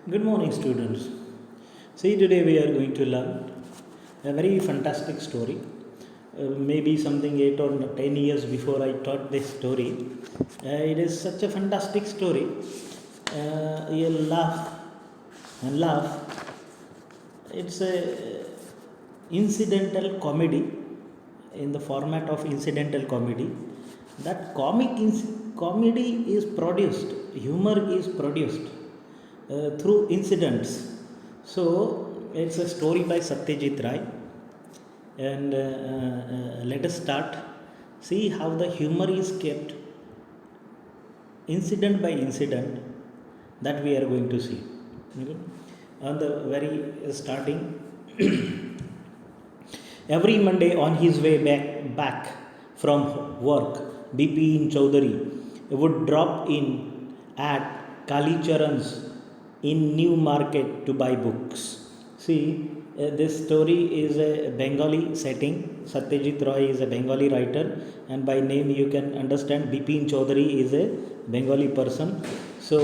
Good morning, students. See, today we are going to learn a very fantastic story. Maybe something 8 or 10 years before I taught this story. It is such a fantastic story. You'll laugh and laugh. It's a incidental comedy in the format of incidental comedy. That comedy is produced, humor is produced through incidents. So it's a story by Satyajit Ray, and let us start. See how the humor is kept incident by incident that we are going to see. Okay? On the very starting, every Monday on his way back from work, BP in Chaudhary would drop in at Kali Charan's in New Market to buy books. See, this story is a Bengali setting. Satyajit Roy is a Bengali writer, and by name you can understand Bipin Chaudhary is a Bengali person. So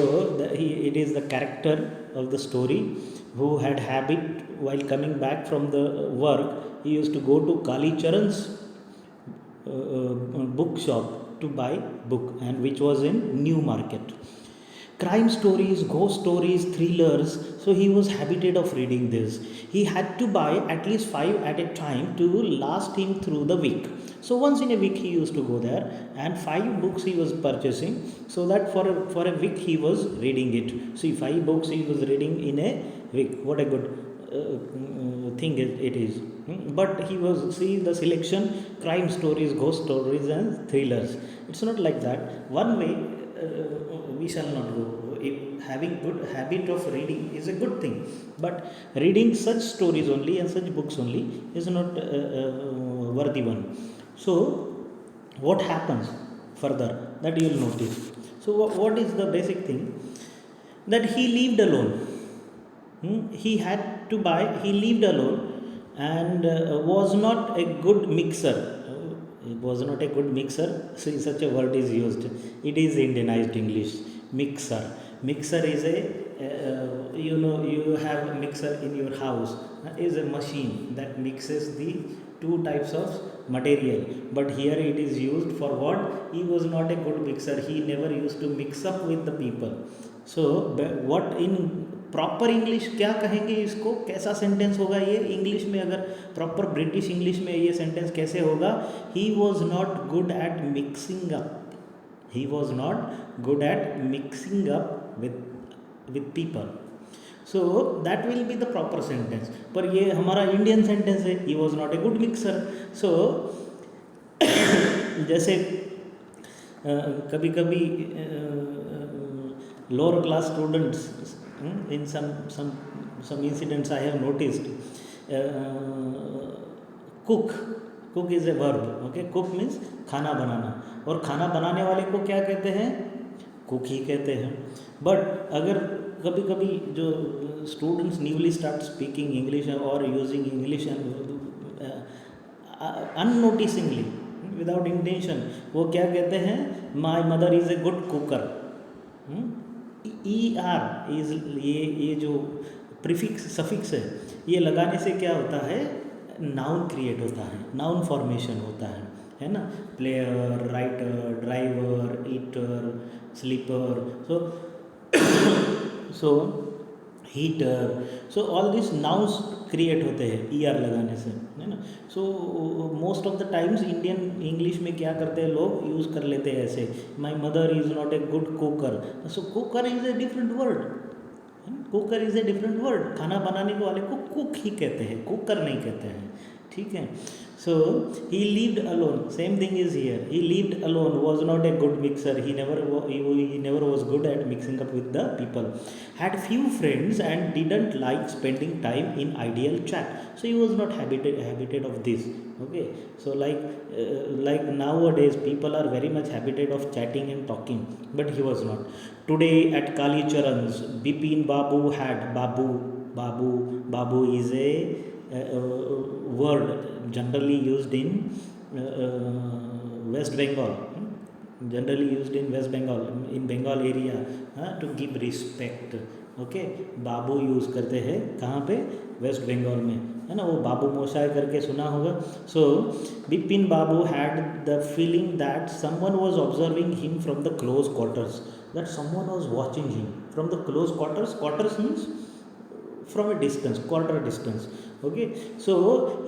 it is the character of the story who had habit while coming back from the work. He used to go to Kali Charan's book shop to buy book, and which was in New Market. Crime stories, ghost stories, thrillers. So he was habited of reading this. He had to buy at least 5 at a time to last him through the week. So once in a week he used to go there, and 5 books he was purchasing, so that for a week he was reading it. See, 5 books he was reading in a week. What a good thing it is. But he was, see the selection: crime stories, ghost stories, and thrillers. It's not like that. One way we shall not go. Having good habit of reading is a good thing, but reading such stories only and such books only is not worthy one. So what happens further, that you will notice. So what is the basic thing? That he lived alone. He had to buy, he lived alone, and was not a good mixer. It was not a good mixer. So such a word is used. It is Indianized English. Mixer. Mixer is a you have a mixer in your house. Is a machine that mixes the two types of material. But here it is used for what? He was not a good mixer. He never used to mix up with the people. So what in proper English क्या कहेंगे इसको? कैसा sentence होगा ये English में? अगर proper British English में ये सेंटेंस कैसे होगा? He was not good at mixing up. He was not good at mixing up with people. So that will be the proper sentence. पर ये हमारा इंडियन सेंटेंस है, he was not a good mixer. So जैसे कभी कभी lower class students, in some incidents I have noticed, cook is a verb. Okay, cook means खाना बनाना, और खाना बनाने वाले को क्या कहते हैं? कुक ही कहते हैं. बट अगर कभी कभी जो students newly start speaking English और यूजिंग इंग्लिश अननोटिसिंगली विदाउट इंटेंशन, वो क्या कहते हैं? My mother is a good cooker. ER is ये जो प्रीफिक्स सफिक्स है, ये लगाने से क्या होता है? नाउन क्रिएट होता है, नाउन फॉर्मेशन होता है ना? Player, writer, driver, eater, sleeper, so heater. So all this nouns create होते हैं ER लगाने से, है ना? So most of the times Indian English में क्या करते हैं लोग? यूज़ कर लेते हैं ऐसे, my mother is not a good cooker. So cooker is a different word. Cooker is a different word. खाना बनाने वाले को कुक ही कहते हैं, कुकर नहीं कहते हैं. ठीक है. So he lived alone. Same thing is here. He lived alone. Was not a good mixer. He never was good at mixing up with the people. Had few friends and didn't like spending time in ideal chat. So he was not habited of this. Okay. So like nowadays people are very much habited of chatting and talking, but he was not. Today at Kali Charan's, Bipin Babu had Babu is a word generally used in West Bengal. generally used in West Bengal, in Bengal area, to give respect. Okay, Babu use करते हैं कहाँ पे, waste Bengal में, है ना, वो बाबू मोशाय करके सुना होगा. So Bipin babu had the feeling that someone was observing him from the close quarters, that someone was watching him from the close quarters. Quarters means from a distance, quarter distance. Okay, so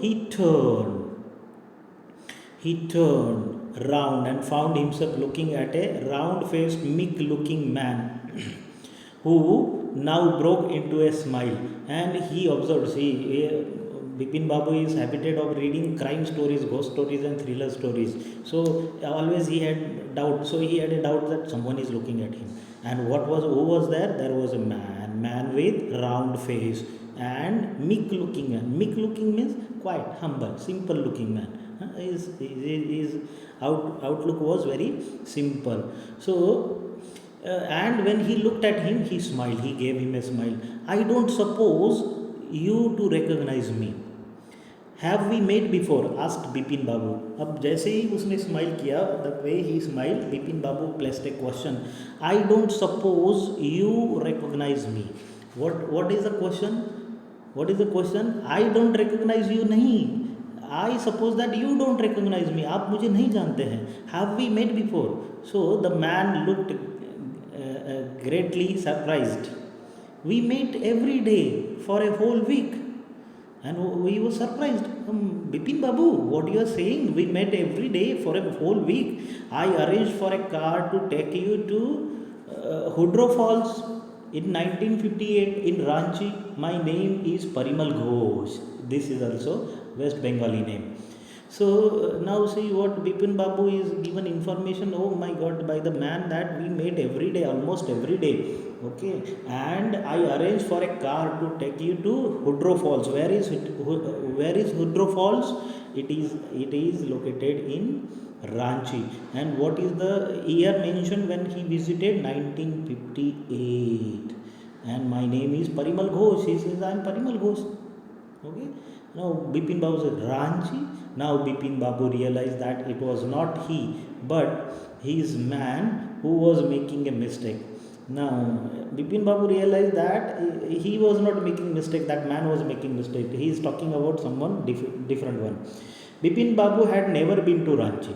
he turned round and found himself looking at a round faced meek looking man who now broke into a smile. And he observed, see, Bipin Babu is habited of reading crime stories, ghost stories and thriller stories. So always he had doubt. So he had a doubt that someone is looking at him. And who was there? There was a man with round face and meek looking man. Meek looking means quiet, humble, simple looking man. His outlook was very simple. So and when he looked at him, he smiled. He gave him a smile. I don't suppose you to recognize me. Have we met before, asked Bipin babu. अब जैसे ही उसने smile किया, the way ही smile, Bipin babu placed a question. I don't suppose you recognize me. What is the question? What is the question? I don't recognize you नहीं, I suppose that you don't recognize me, आप मुझे नहीं जानते हैं. Have we met before? So the man looked greatly surprised. We meet every day for a whole week. And we were surprised. Bipin Babu, what you are saying? We met every day for a whole week. I arranged for a car to take you to Hudro Falls in 1958 in Ranchi. My name is Parimal Ghosh. This is also West Bengali name. So now see what Bipin Babu is given information. Oh my God, by the man that we met every day, almost every day. Okay, and I arranged for a car to take you to Hudro Falls. Where is Hudro Falls? It is located in Ranchi. And what is the year mentioned when he visited? 1958. And my name is Parimal Ghosh. He says I am Parimal Ghosh. Okay. Now Bipin Babu said Ranchi. Now Bipin Babu realized that it was not he, but his man who was making a mistake. Now Bipin Babu realized that he was not making mistake, that man was making mistake. He is talking about someone different one. Bipin Babu had never been to Ranchi.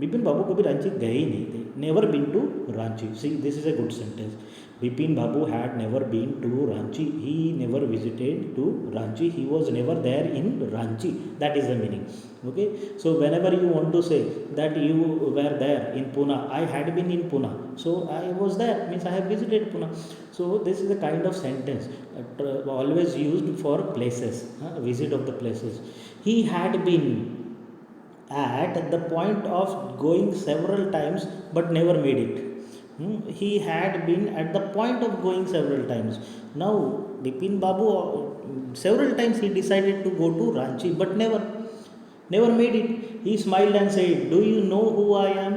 Bipin Babu कभी रांची गए ही नहीं थे. Never been to Ranchi. See, this is a good sentence. Bipin Babu had never been to Ranchi. He never visited to Ranchi. He was never there in Ranchi. That is the meaning. Okay. So whenever you want to say that you were there in Pune, I had been in Pune. So I was there, means I have visited Pune. So this is a kind of sentence always used for places, visit of the places. He had been at the point of going several times but never made it. He had been at the point of going several times. Now Bipin Babu several times he decided to go to Ranchi but never made it. He smiled and said, do you know who I am?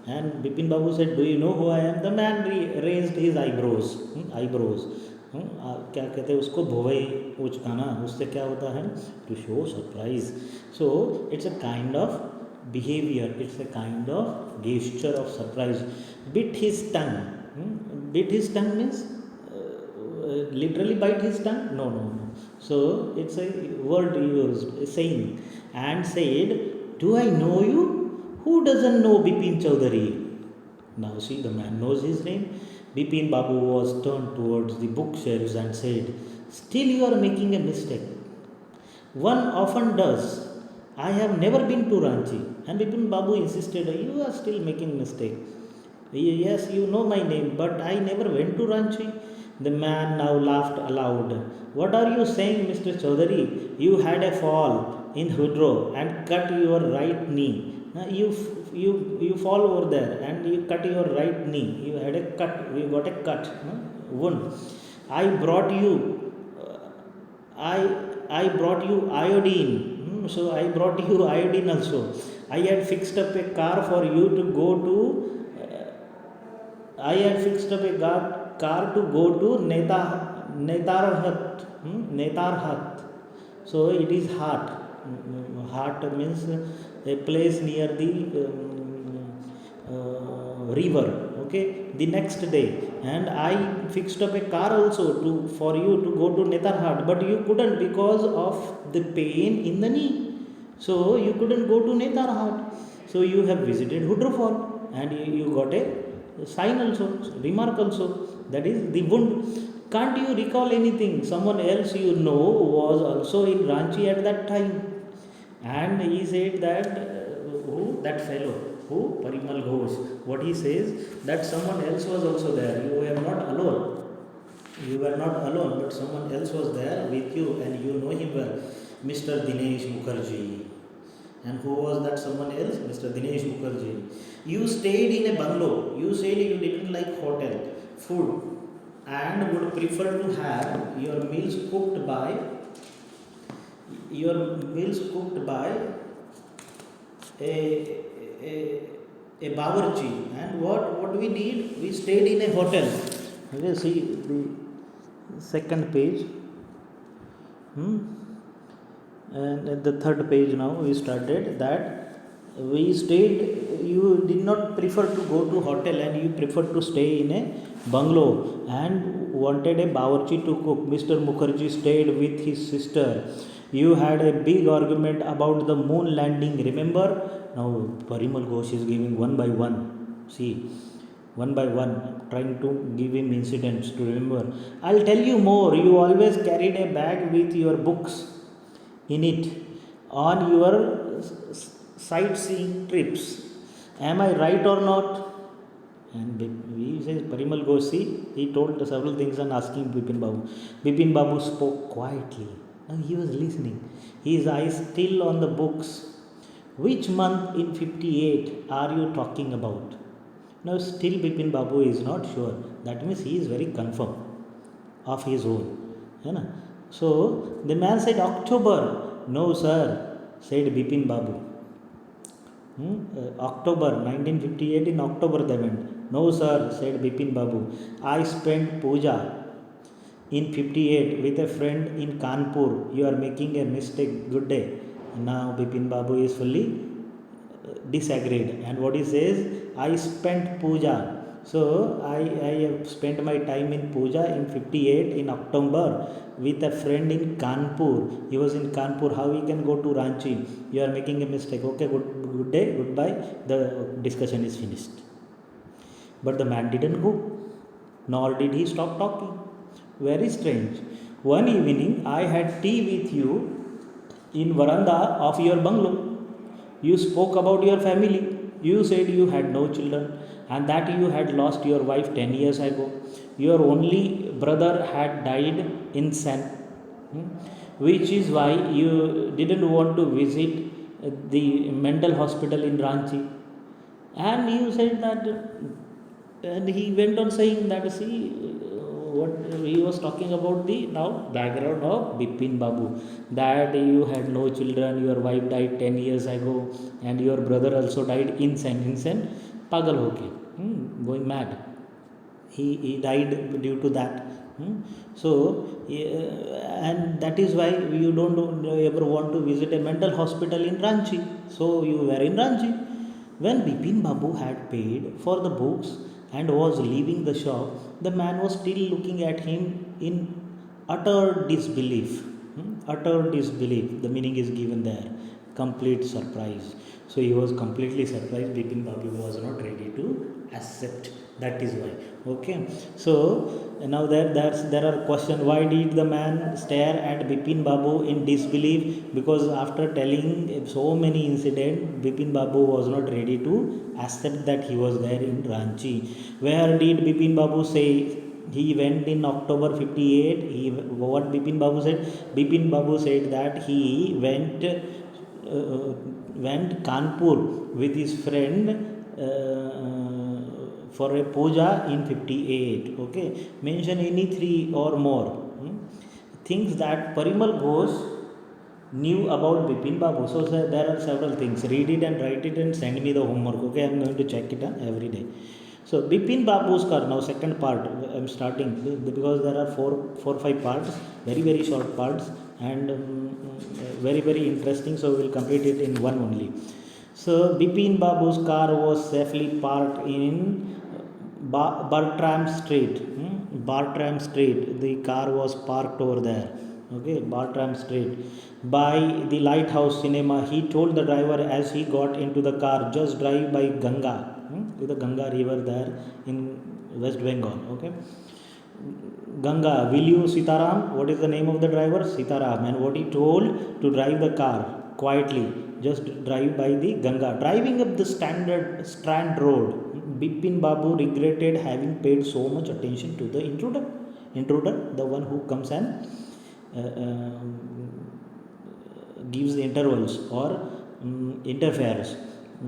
And Bipin Babu said, do you know who I am? The man raised his eyebrows. क्या कहते हैं उसको, भुवई उचकाना. उससे क्या होता है? To show surprise. So it's a kind of behavior, it's a kind of gesture of surprise. Bit his tongue. Bit his tongue means literally bite his tongue? No. So it's a word used, a saying. And said, do I know you? Who doesn't know Bipin Chowdhury? Now see, the man knows his name. Bipin Babu was turned towards the bookshelves and said, still you are making a mistake. One often does. I have never been to Ranchi. And Bipin Babu insisted, you are still making mistake. Yes, you know my name, but I never went to Ranchi. The man now laughed aloud. What are you saying, Mr. Chaudhary? You had a fall in Hudro and cut your right knee. You fall over there and you cut your right knee. You had a cut. You got a cut, wound. I brought you iodine. So I brought you iodine also. I had fixed up a car for you to go to. I had fixed up a car to go to Netarhat. Netarhat. So it is Hat. Hat means a place near the river, okay, the next day, and I fixed up a car also to for you to go to Netarhat, but you couldn't because of the pain in the knee, so you couldn't go to Netarhat. So you have visited Hudrufall, and you got a sign also, remark also, that is the wound. Can't you recall anything? Someone else you know was also in Ranchi at that time. And he said that who that fellow, who Parimal Ghosh, what he says, that someone else was also there, you were not alone, you were not alone, but someone else was there with you, and you know him well, Mr. Dinesh Mukherjee. And who was that someone else? Mr. Dinesh Mukherjee. You stayed in a bungalow, you said you didn't like hotel food and would prefer to have your meals cooked by your meals cooked by a, a, a bawarchi. And what we did, we stayed in a hotel. Okay, see the second page. And at the third page now we started that we stayed, you did not prefer to go to hotel and you preferred to stay in a bungalow and wanted a bawarchi to cook. Mr. Mukherjee stayed with his sister. You had a big argument about the moon landing, remember? Now Parimal Ghosh is giving one by one, see, one by one, trying to give him incidents to remember. I'll tell you more. You always carried a bag with your books in it on your sightseeing trips. Am I right or not? And he says, Parimal Ghosh, he told several things and asking Bipin Babu. Bipin Babu spoke quietly. Now he was listening, his eyes still on the books. Which month in 58 are you talking about? Now still Bipin Babu is not sure. That means he is very confirm of his own. You know? So the man said October. No sir, said Bipin Babu. October 1958, in October they went. No sir, said Bipin Babu. I spent puja in 58 with a friend in Kanpur. You are making a mistake. Good day. Now Bipin Babu is fully disagreed, and what he says, I spent puja. So I have spent my time in puja in 58 in October with a friend in Kanpur. He was in Kanpur. How he can go to Ranchi? You are making a mistake. Okay, good day, goodbye. The discussion is finished. But the man didn't go, nor did he stop talking. Very strange. One evening I had tea with you in veranda of your bungalow. You spoke about your family. You said you had no children and that you had lost your wife 10 years ago. Your only brother had died in Sen, which is why you didn't want to visit the mental hospital in Ranchi. And you said that, and he went on saying that, see, what he was talking about the now background of Bipin Babu, that you had no children, your wife died 10 years ago, and your brother also died insane, pagal hoke, going mad. He died due to that. So, and that is why you don't ever want to visit a mental hospital in Ranchi. So you were in Ranchi. When Bipin Babu had paid for the books and was leaving the shop, the man was still looking at him in utter disbelief. Utter disbelief, the meaning is given there. Complete surprise. So he was completely surprised. Bipin Babu was not ready to accept. That is why. Okay. So now there are questions. Why did the man stare at Bipin Babu in disbelief? Because after telling so many incidents, Bipin Babu was not ready to accept that he was there in Ranchi. Where did Bipin Babu say he went in October 58? What Bipin Babu said? Bipin Babu said that he went Kanpur with his friend for a puja in 58. Okay, mention any three or more things that Parimal Ghosh knew about Bipin Babu. So there are several things. Read it and write it and send me the homework. Okay, I am going to check it every day. So Bipin Babu's car, now second part I am starting, because there are four 5 parts, very short parts, and very interesting. So we will complete it in one only. So Bipin Babu's car was safely parked in Bartram Street. Bartram Street. The car was parked over there. Okay, Bartram Street. By the Lighthouse Cinema, he told the driver as he got into the car, just drive by Ganga. With the Ganga river there in West Bengal. Okay. Ganga, will you Sitaram? What is the name of the driver? Sitaram. And what he told to drive the car quietly, just drive by the Ganga. Driving up the standard Strand Road, Bipin Babu regretted having paid so much attention to the intruder. Intruder, the one who comes and gives the intervals or interferes.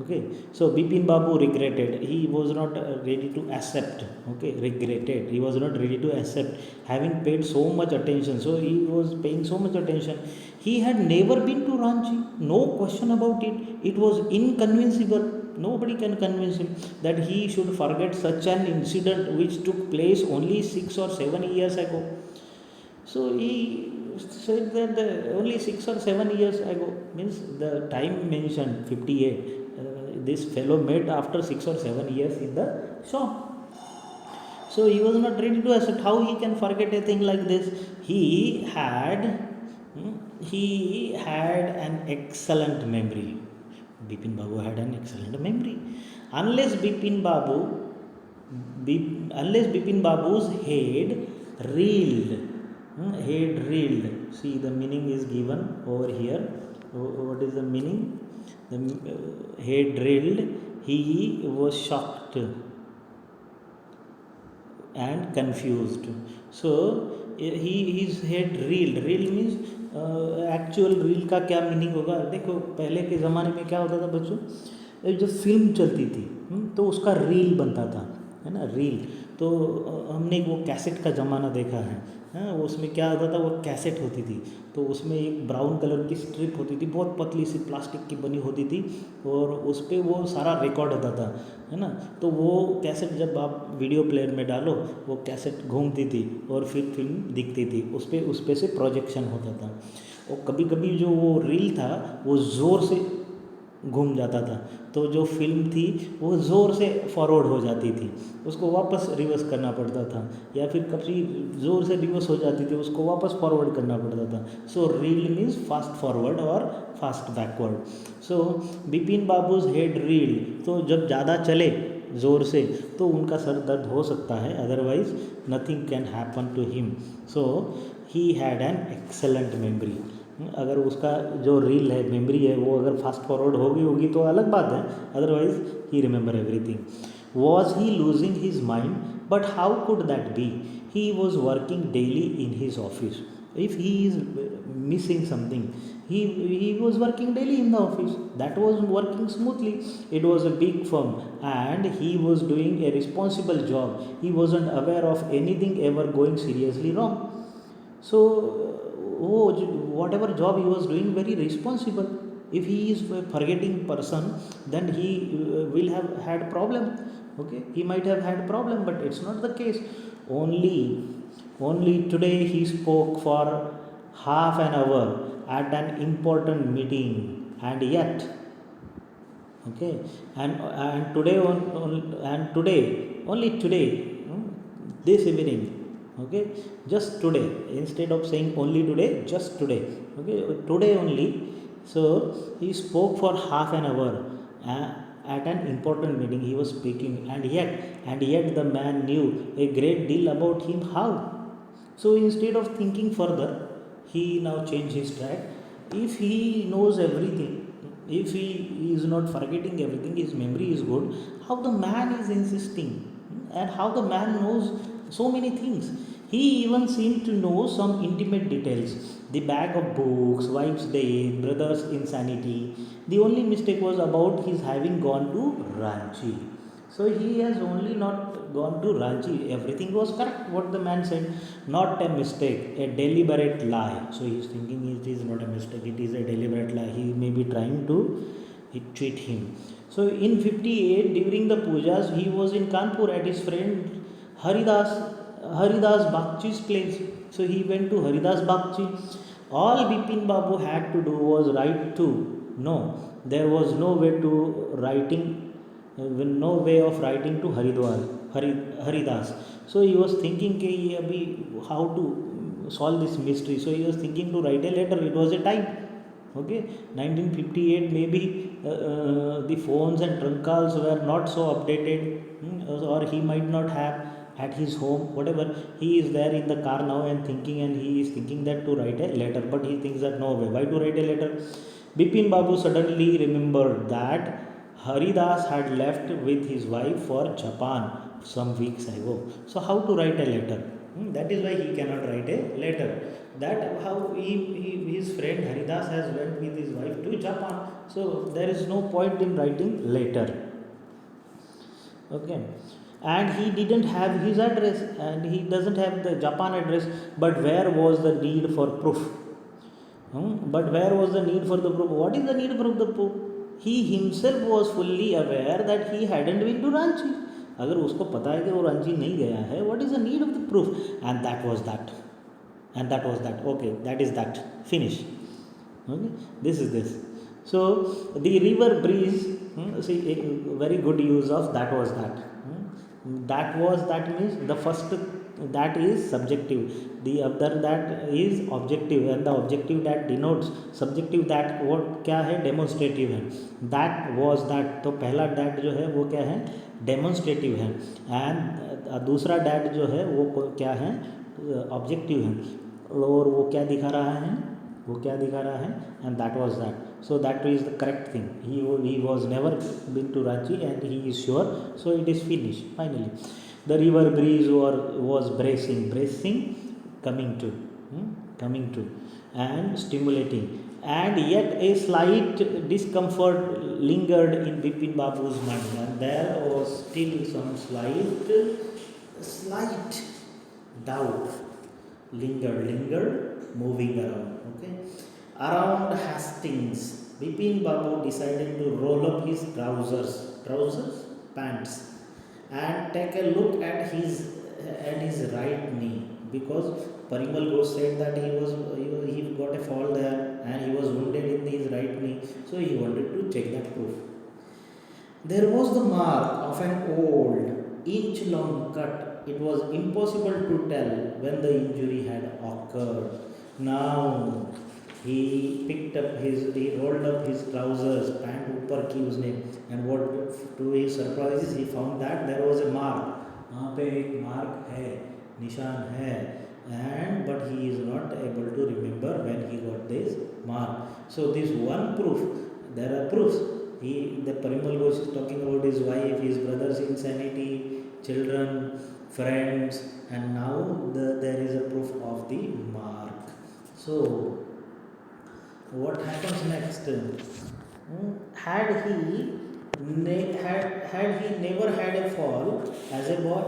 Okay, so Bipin Babu regretted. He was not ready to accept. Okay, regretted. He was not ready to accept having paid so much attention. So he was paying so much attention. He had never been to Ranchi. No question about it. It was inconceivable. Nobody can convince him that he should forget such an incident which took place only 6 or 7 years ago. So he said that only 6 or 7 years ago, means the time mentioned 58. This fellow met after 6 or 7 years in the shop. So he was not ready to accept how he can forget a thing like this. He had an excellent memory. Bipin Babu had an excellent memory. Unless Bipin Babu, unless Bipin Babu's reeled, head reeled. See, the meaning is given over here. What is the meaning? The head reeled. He was shocked and confused. So his head reeled. Reel means actual reel का क्या meaning होगा? देखो पहले के ज़माने में क्या होता था बच्चों, जब फिल्म चलती थी तो उसका रील बनता था, है ना, रील। तो हमने वो कैसेट का ज़माना देखा है, हाँ, उसमें क्या होता था, वो कैसेट होती थी तो उसमें एक ब्राउन कलर की स्ट्रिप होती थी, बहुत पतली सी प्लास्टिक की बनी होती थी और उस पर वो सारा रिकॉर्ड होता था, है ना। तो वो कैसेट जब आप वीडियो प्लेयर में डालो वो कैसेट घूमती थी और फिर फिल्म दिखती थी, उस पे से प्रोजेक्शन होता था। और कभी कभी जो वो रील था वो ज़ोर से घूम जाता था तो जो फिल्म थी वो ज़ोर से फॉरवर्ड हो जाती थी, उसको वापस रिवर्स करना पड़ता था, या फिर कभी ज़ोर से रिवर्स हो जाती थी उसको वापस फॉरवर्ड करना पड़ता था। सो रील मीन्स फास्ट फॉरवर्ड और फास्ट बैकवर्ड। सो बिपिन बाबूज हेड रील, तो जब ज़्यादा चले ज़ोर से तो उनका सर दर्द हो सकता है, otherwise nothing can happen to him. So he had an excellent memory. अगर उसका जो रील है, मेमोरी है, वो अगर फास्ट फॉरवर्ड होगी तो अलग बात है, otherwise he remember everything. Was he losing his mind? But how could that be? He was working daily in his office. If he is missing something, he was working daily in the office, that was working smoothly. It was a big firm and he was doing a responsible job. He wasn't aware of anything ever going seriously wrong. So whatever job he was doing, very responsible. If he is a forgetting person, then he will have had problem. Okay, he might have had problem, but it's not the case. Only today he spoke for half an hour at an important meeting, and yet, okay, and today only today, this evening, okay, just today, instead of saying only today, just today, okay, today only. So he spoke for half an hour at an important meeting. He was speaking, and yet the man knew a great deal about him. How? So instead of thinking further, he now changed his track. If he knows everything, if he is not forgetting everything, his memory is good, how the man is insisting, and how the man knows so many things. He even seemed to know some intimate details: the bag of books, wife's death, brother's insanity. The only mistake was about his having gone to Ranchi. So he has only not gone to Ranchi. Everything was correct what the man said. Not a mistake, a deliberate lie. So he is thinking it is not a mistake, it is a deliberate lie. He may be trying to cheat him. So in 58, during the pujas, he was in Kanpur at his friend Haridas Bagchi's place. So he went to Haridas Bagchi. All Bipin Babu had to do was write to No, there was no way to writing, no way of writing to Haridwar, Haridas. So he was thinking कि ये अभी how to solve this mystery. So he was thinking to write a letter. It was a time. Okay, 1958 maybe the phones and trunk calls were not so updated, or he might not have at his home, whatever. He is there in the car now and thinking, and he is thinking that to write a letter, but he thinks that no way, why to write a letter. Bipin Babu suddenly remembered that Haridas had left with his wife for Japan some weeks ago. So how to write a letter? That is why he cannot write a letter. That how his friend Haridas has went with his wife to Japan. So there is no point in writing letter. Okay, and he didn't have his address, and he doesn't have the Japan address. But where was the need for proof? But where was the need for the proof? What is the need for the proof? He himself was fully aware that he hadn't been to Ranchi. अगर उसको पता है कि वो रांची नहीं गया है, what is the need of the proof? And that was that. And that was that. Okay, that is that. Finish. Okay, this is this. So the river breeze, see, a very good use of that was that. That was that means the first, that is subjective, the other that is objective, and the objective that denotes subjective, that what क्या है, demonstrative है. That was that, तो पहला that जो है वो क्या है, demonstrative है, and दूसरा that जो है वो क्या है, objective है. और वो क्या दिखा रहा है, वो क्या दिखा रहा है, and that was that. So that is the correct thing. He was never been to Ranchi and he is sure. So it is finished finally. The river breeze was bracing, coming to, and stimulating. And yet a slight discomfort lingered in Bipin Babu's mind, and there was still some slight doubt lingered, moving around. Okay, around Hastings, Bipin Babu decided to roll up his pants, and take a look at his right knee, because Parimal Ghosh said that he got a fall there and he was wounded in his right knee, so he wanted to check that proof. There was the mark of an old, inch-long cut. It was impossible to tell when the injury had occurred. Now he rolled up his trousers, pant ऊपर की उसने, and what to his surprise he found that there was a mark. वहाँ पे एक mark है, निशान है, and but he is not able to remember when he got this mark. So this one proof, there are proofs. The Parimal Ghosh is talking about his wife, his brother's insanity, children, friends, and now there is a proof of the mark. So what happens next? Had he never had a fall as a boy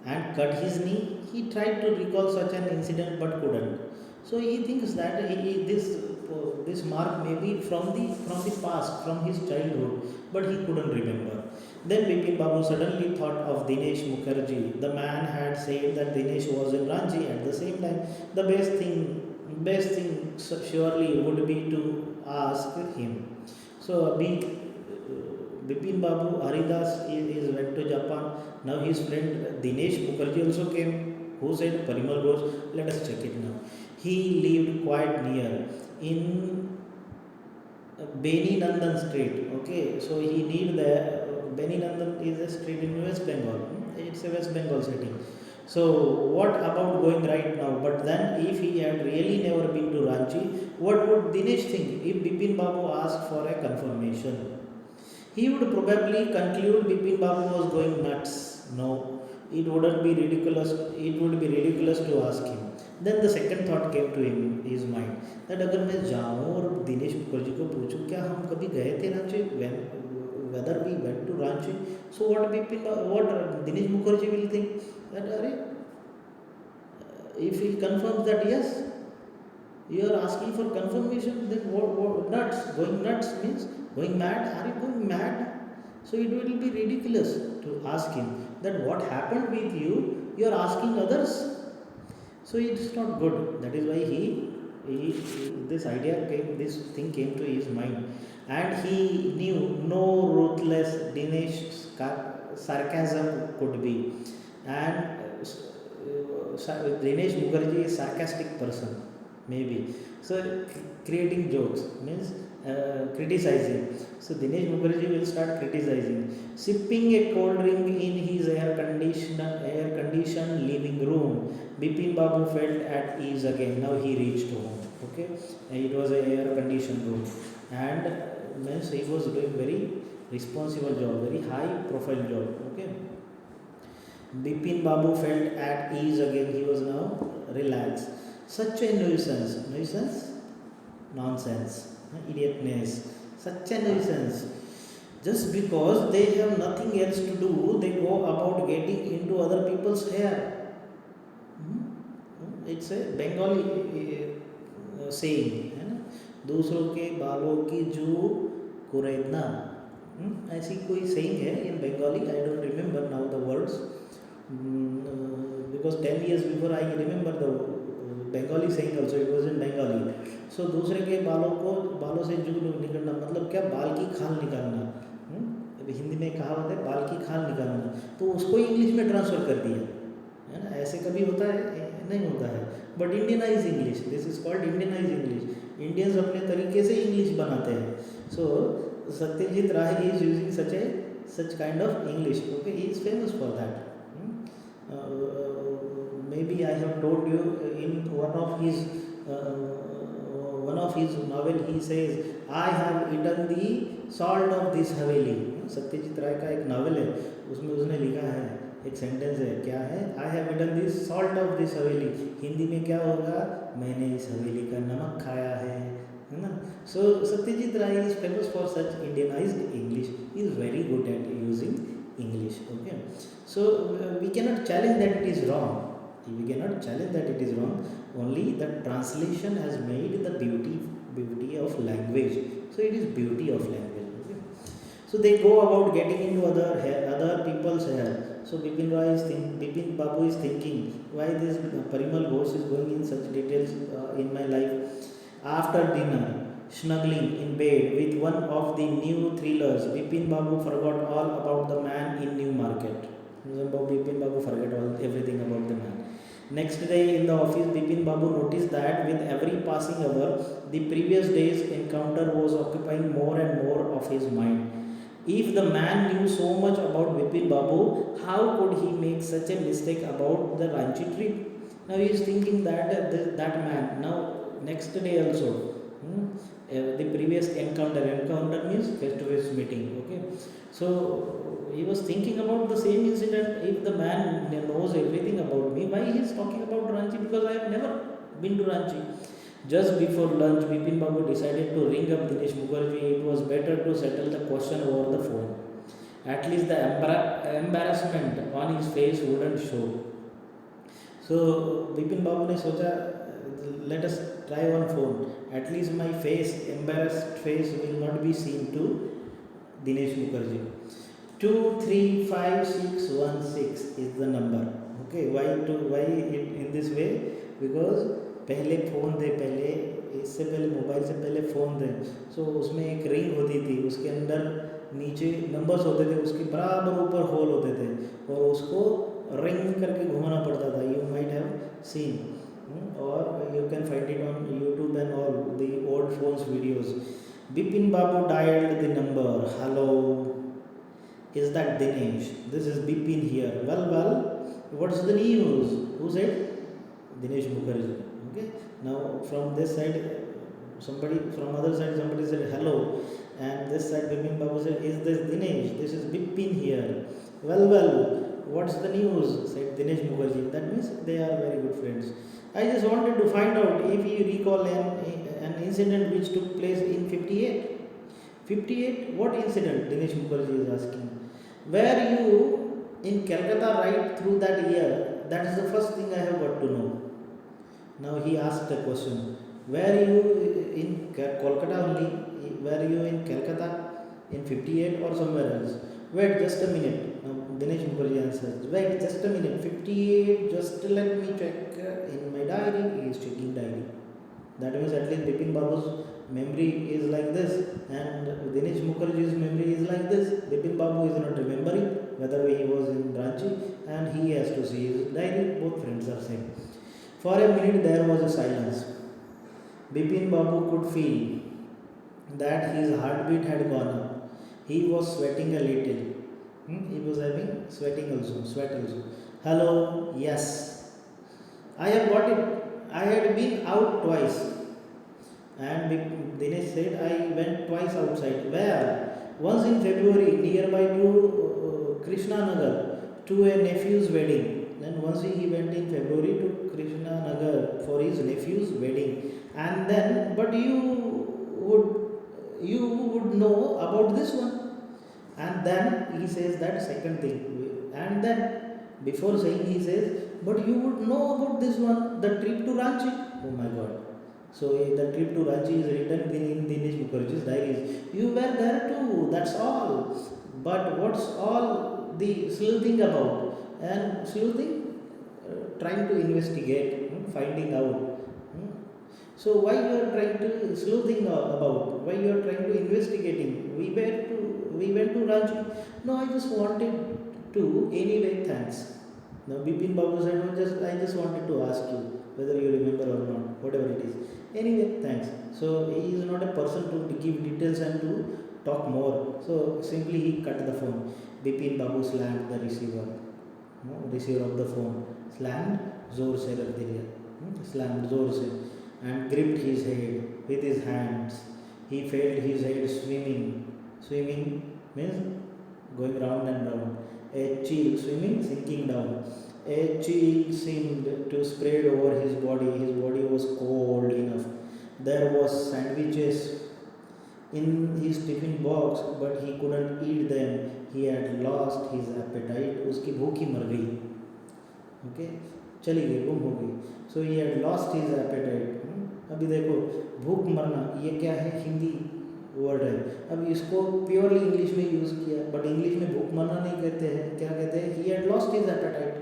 and cut his knee, he tried to recall such an incident but couldn't. So he thinks that this mark may be from the past, from his childhood, but he couldn't remember. Then Bipin Babu suddenly thought of Dinesh Mukherjee. The man had said that Dinesh was in Ranchi at the same time. The best thing surely would be to ask him. So Bipin Babu, Haridas is went to Japan. Now his friend Dinesh Mukherjee also came, who said, Parimal Ghosh, let us check it now. He lived quite near in Beni Nandan Street. Okay, so he lived there. Beni Nandan is a street in West Bengal. It's a West Bengal city. So what about going right now? But then if he had really never been to Ranchi, what would Dinesh think if Bipin Babu asked for a confirmation? He would probably conclude Bipin Babu was going nuts. No, it would be ridiculous to ask him. Then the second thought came to his mind, that अगर मैं जाऊँ और दिनेश मुखर्जी को पूछूं क्या हम कभी गए थे Ranchi, whether we went to Ranchi, so what Dinesh Mukherjee will think, that if he confirms that yes, you are asking for confirmation, then what nuts, going nuts means going mad, are you going mad? So it will be ridiculous to ask him that what happened with you, you are asking others. So it's not good. That is why he this idea came, this thing came to his mind, and he knew no ruthless Dinesh sarcasm could be, and Dinesh Mukherjee is sarcastic person, maybe. So creating jokes means criticizing. So Dinesh Mukherjee will start criticizing, sipping a cold drink in his air conditioned living room. Bipin Babu felt at ease again. Now he reached home. Okay, and it was a air conditioned room, and means he was doing very responsible job, very high profile job. Okay, Bipin Babu felt at ease again. He was now relaxed. Such a nuisance, nonsense, idiotness, such a nuisance. Just because they have nothing else to do, they go about getting into other people's hair. It's a Bengali saying है ना, दूसरों के बालों की जू कुरेदना, ऐसी कोई saying है in Bengali. I don't remember now the words, because 10 years before I remember the Bengali saying also, it was in Bengali. So दूसरे के बालों से जू निकलना मतलब क्या, बाल की खाल निकालना. अभी हिंदी में कहावत है बाल की खाल निकालना, तो उसको इंग्लिश में ट्रांसफ़र कर दिया है ना. ऐसे कभी होता है? नहीं होता है. But Indianize English, this is called Indianize English. Indians अपने तरीके से इंग्लिश बनाते हैं. So Satyajit Ray is using such kind of English. Okay, he is famous for that. Maybe I have told you in one of his novel he says, I have eaten the salt of this haveli. Satyajit Ray का एक novel है, उसमें उसने लिखा है, एक sentence है, क्या है, I have eaten this salt of this हवेली. हिंदी में क्या होगा, मैंने इस हवेली का नमक खाया है ना. So Satyajit Ray is famous for such Indianized English. He is very good at using English. Okay, so we cannot challenge that it is wrong. We cannot challenge that it is wrong. Only the translation has made the beauty of language. So it is beauty of language. Okay? So they go about getting into other people's hair. So Bipin Babu is thinking, why this Parimal Ghosh is going in such details in my life. After dinner, snuggling in bed with one of the new thrillers, Bipin Babu forgot all about the man in New Market. Bipin Babu forgot everything about the man. Next day in the office, Bipin Babu noticed that with every passing hour, the previous day's encounter was occupying more and more of his mind. If the man knew so much about Bipin Babu, how could he make such a mistake about the Ranchi trip? Now he is thinking that man, now next day also, the previous encounter means face-to-face meeting. Okay, so he was thinking about the same incident. If the man knows everything about me, why he is talking about Ranchi? Because I have never been to Ranchi. Just before lunch, Bipin Babu decided to ring up Dinesh Mukherjee. It was better to settle the question over the phone. At least the embarrassment on his face wouldn't show. So Bipin Babu ने सोचा, let us try on phone. At least my embarrassed face will not be seen to Dinesh Mukherjee. 235616 is the number. Okay, why in this way? Because पहले phone थे, इससे पहले mobile से पहले phone थे. सो उसमें एक रिंग होती थी, उसके अंदर नीचे नंबर्स होते थे, उसके बराबर ऊपर होल होते थे, और उसको रिंग करके घुमाना पड़ता था. You might have seen, or you can find it on YouTube and all the old phones videos. Bipin Babu dialed the number. Hello, is that Dinesh? This is Bipin here. Well, what's the news? Who said? Dinesh Mukherjee. Okay, now from this side, from other side somebody said hello, and this side Bipin Babu said, is this Dinesh? This is Bipin here. Well, what's the news? Said Dinesh Mukherjee. That means they are very good friends. I just wanted to find out if you recall an incident which took place in 58. 58? What incident? Dinesh Mukherjee is asking. Were you in Calcutta right through that year? That is the first thing I have got to know. Now he asked a question. Were you in Kolkata only? Were you in Calcutta in 58 or somewhere else? Wait just a minute. Now Dinesh Mukherjee answers. Wait just a minute. 58, just let me check in my diary. He is checking diary. That means at least Bipin Babu's memory is like this, and Dinesh Mukherjee's memory is like this. Bipin Babu is not remembering whether he was in Ranchi, and he has to see his diary. Both friends are same. For a minute there was a silence. Bipin Babu could feel that his heartbeat had gone up. He was sweating a little. He was having sweating also, sweat also. Hello, yes. I have got it. I had been out twice. And Dinesh said, I went twice outside. Where? Once in February, nearby to Krishna Nagar, to a nephew's wedding. Then once he went in February to Krishna Nagar for his nephew's wedding. And then, but you would know about this one. And then he says that second thing. And then before saying he says, but you would know about this one, the trip to Ranchi. Oh my God. So the trip to Ranchi is written in Dinesh Mukherjee's diaries. You were there too, that's all. But what's all the sleuthing about? And sleuthing, trying to investigate, finding out. hmm. So why you are trying to sleuthing about? Why you are trying to investigating? We went to Ranchi. No, I just wanted to. Anyway, thanks. Now Bipin Babu said, no, I just wanted to ask you whether you remember or not, whatever it is. Anyway, thanks. So he is not a person to give details and to talk more. So simply he cut the phone. Bipin Babu slammed the receiver. Receiver of the phone. Slammed, zor se rak diya. Slammed zor se. And gripped his head with his hands. He felt his head swimming. Swimming means going round and round. A chill, swimming, sinking down. A chill seemed to spread over his body. His body was cold enough. There was sandwiches in his tiffin box, but he couldn't eat them. He had lost his appetite. उसकी भूख ही मर गई. Okay, चली गई, गुम हो गई. So he had lost his appetite. अभी देखो, भूख मरना ये क्या है, हिंदी वर्ड है. अब इसको प्योरली इंग्लिश में यूज़ किया, बट इंग्लिश में भूख मरना नहीं कहते हैं. क्या कहते हैं? He had lost his appetite,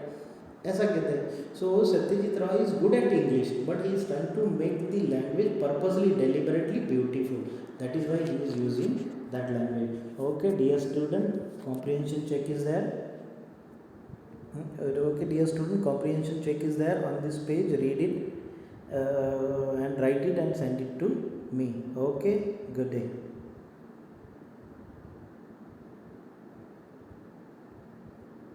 ऐसा कहते हैं. So Satyajit Ray is good at English, but he is trying to make the language purposely deliberately beautiful. That is why he is using that language. Okay dear student, comprehension check is there. Okay dear student, comprehension check is there on this page. Read it and write it and send it to me. Okay, good day.